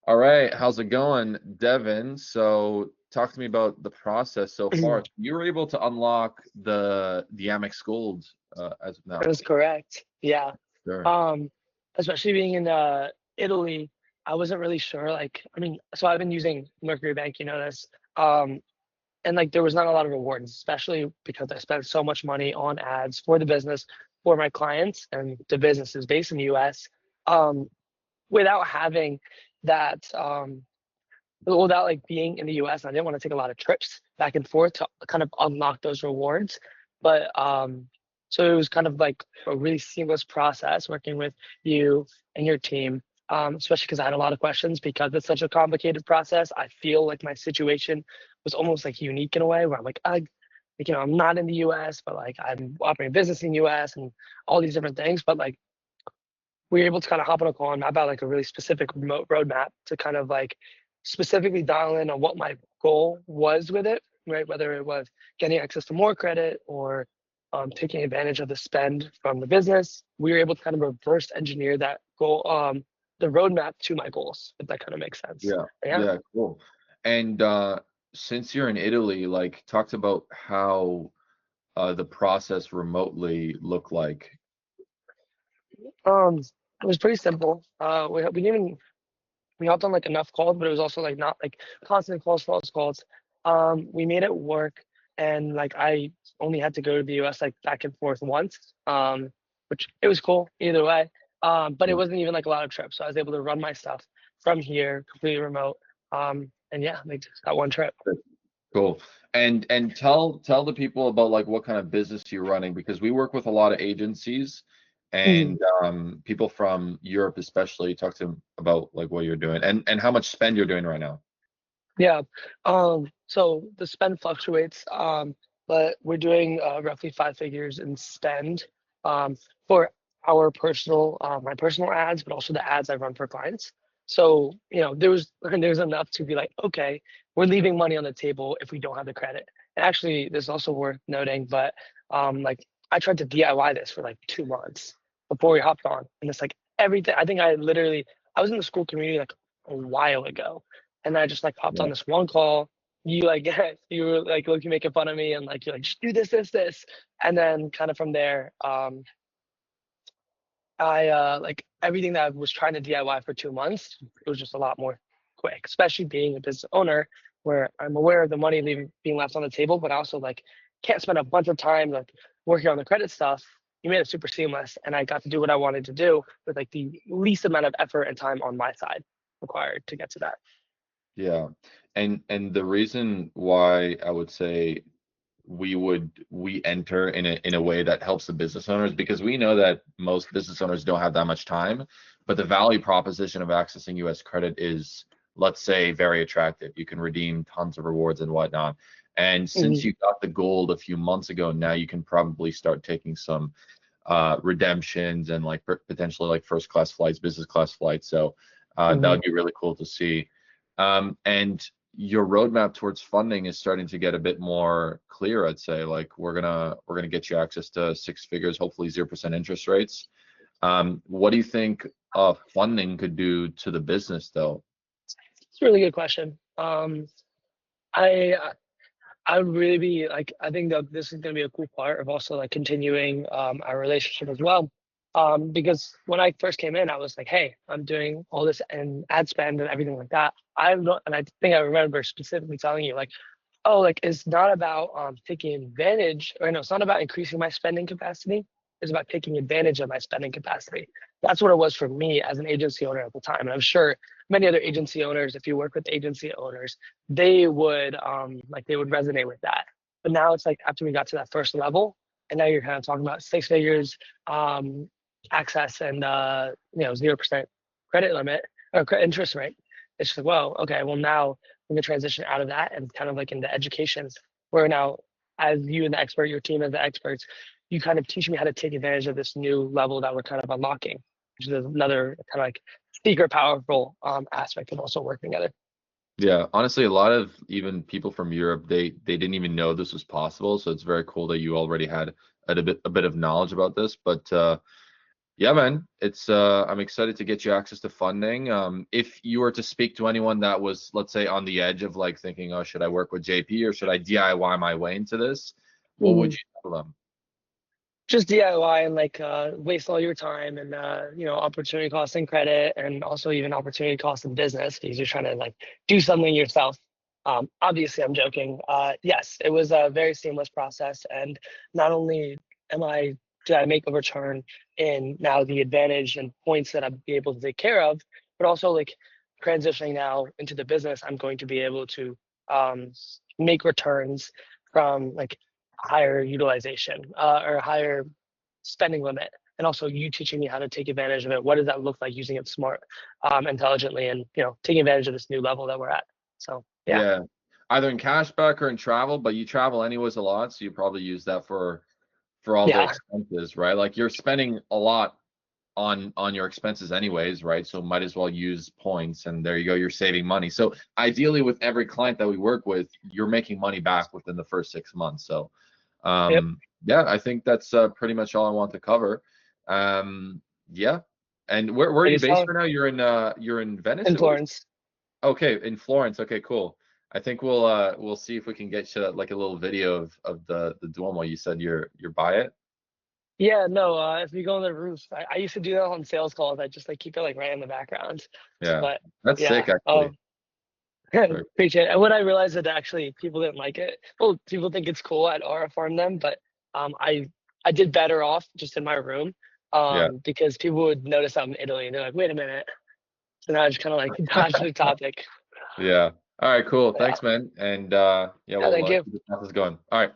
All right, how's it going, Devin? So talk to me about the process so far. You were able to unlock the Amex Gold as of now. That is correct. Yeah. Sure. Um, Especially being in Italy, I wasn't really sure. So I've been using Mercury Bank, you know this. Um, and like there was not a lot of rewards, especially because I spent so much money on ads for the business for my clients, and the business is based in the US. Um, Without having that, without like being in the US, I didn't want to take a lot of trips back and forth to kind of unlock those rewards. But so it was kind of like a really seamless process working with you and your team, especially because I had a lot of questions because it's such a complicated process. I feel like my situation was almost like unique in a way where I'm like, I'm not in the US, but like I'm operating a business in the US and all these different things. But like we were able to kind of hop on a call and map out like a really specific remote roadmap to kind of like specifically dial in on what my goal was with it, right? Whether it was getting access to more credit or taking advantage of the spend from the business, we were able to kind of reverse engineer that goal, the roadmap to my goals, if that kind of makes sense. Yeah, Yeah. yeah, cool. And since you're in Italy, like talked about how the process remotely looked like. It was pretty simple. We didn't even we hopped on like enough calls, but it was also like not like constant calls. We made it work, and like I only had to go to the US like back and forth once, which it was cool either way. But it Yeah, wasn't even like a lot of trips, so I was able to run my stuff from here, completely remote. And yeah, like just that one trip. cool. And tell the people about like what kind of business you're running because we work with a lot of agencies Mhm. and people from Europe especially. Talk to them about like what you're doing and how much spend you're doing right now. Yeah. So the spend fluctuates, but we're doing roughly five figures in spend for our personal, my personal ads, but also the ads I run for clients. So, there's enough to be like, okay, we're leaving money on the table if we don't have the credit. And actually, this is also worth noting, but like I tried to DIY this for like 2 months before we hopped on, and it's like everything. I was in the school community like a while ago, and I just like hopped on Yeah. this one call. You like you were like looking making fun of me and like you're like just do this, and then kind of from there, I like everything that I was trying to DIY for 2 months, it was just a lot more quick, especially being a business owner where I'm aware of the money being left on the table, but I also like can't spend a bunch of time like working on the credit stuff. You made it super seamless, and I got to do what I wanted to do with like the least amount of effort and time on my side required to get to that. Yeah. And the reason why I would say we enter in a way that helps the business owners because we know that most business owners don't have that much time, but the value proposition of accessing US credit is, let's say, very attractive. You can redeem tons of rewards and whatnot. And since Mhm. you got the gold a few months ago, now you can probably start taking some redemptions and like potentially like first class flights, business class flights. So that Mhm. would be really cool to see. And your roadmap towards funding is starting to get a bit more clear, I'd say. Like we're gonna get you access to six figures, hopefully 0% interest rates. What do you think funding could do to the business though? It's a really good question. I I would really be like I think that this is gonna be a cool part of also like continuing our relationship as well. Because when I first came in, I was like, hey, I'm doing all this and ad spend and everything like that. I'm not, and I think I remember specifically telling you like, oh, like it's not about taking advantage, or no, it's not about increasing my spending capacity. It's about taking advantage of my spending capacity. That's what it was for me as an agency owner at the time. And I'm sure many other agency owners, if you work with agency owners, they would resonate with that. But now it's like after we got to that first level, and now you're kind of talking about six figures, um, access and 0% credit limit or interest rate. It's just like, well, okay, well now we're gonna transition out of that and kind of like into education, where now as you and the expert, your team as the experts, you kind of teach me how to take advantage of this new level that we're kind of unlocking, which is another kind of like secret powerful aspect of also working together. Yeah, honestly, a lot of even people from Europe, they didn't even know this was possible. So it's very cool that you already had a bit of knowledge about this. But Yeah, man. It's I'm excited to get you access to funding. If you were to speak to anyone that was, let's say, on the edge of like thinking, oh, should I work with JP or should I DIY my way into this? What would Mhm. you tell them? Just DIY and like waste all your time and opportunity cost and credit and also even opportunity cost in business because you're trying to like do something yourself. Obviously, I'm joking. Yes, it was a very seamless process, and not only am I did I make a return in now the advantage and points that I'd be able to take care of, but also like transitioning now into the business, I'm going to be able to um, make returns from like higher utilization or higher spending limit, and also you teaching me how to take advantage of it. What does that look like using it smart, intelligently, and taking advantage of this new level that we're at. So yeah, Yeah. Either in cashback or in travel, but you travel anyways a lot, so you probably use that for all the yeah, expenses, right? Like you're spending a lot on your expenses anyways, right? So might as well use points and there you go, you're saving money. So ideally with every client that we work with, you're making money back within the first 6 months. So yep. yeah, I think that's pretty much all I want to cover. Yeah. And where are Pretty you based solid. right now? You're in Venice, it was? Influence. Okay, in Florence. Okay, cool. I think we'll see if we can get you like a little video of the Duomo. You said you're by it. Yeah, no. If we go on the roof, I used to do that on sales calls. I just like keep it like right in the background. Yeah. But That's yeah, sick actually. Very appreciate it. And when I realized that actually people didn't like it, well, people think it's cool at Aura Farm them, but I did better off just in my room yeah. because people would notice I'm in Italy and they're like, wait a minute. So now I just kind of like dodged the topic. Yeah. All right, cool. Yeah, Thanks, man. And yeah, yeah, we'll thank you. keep the process going. All right.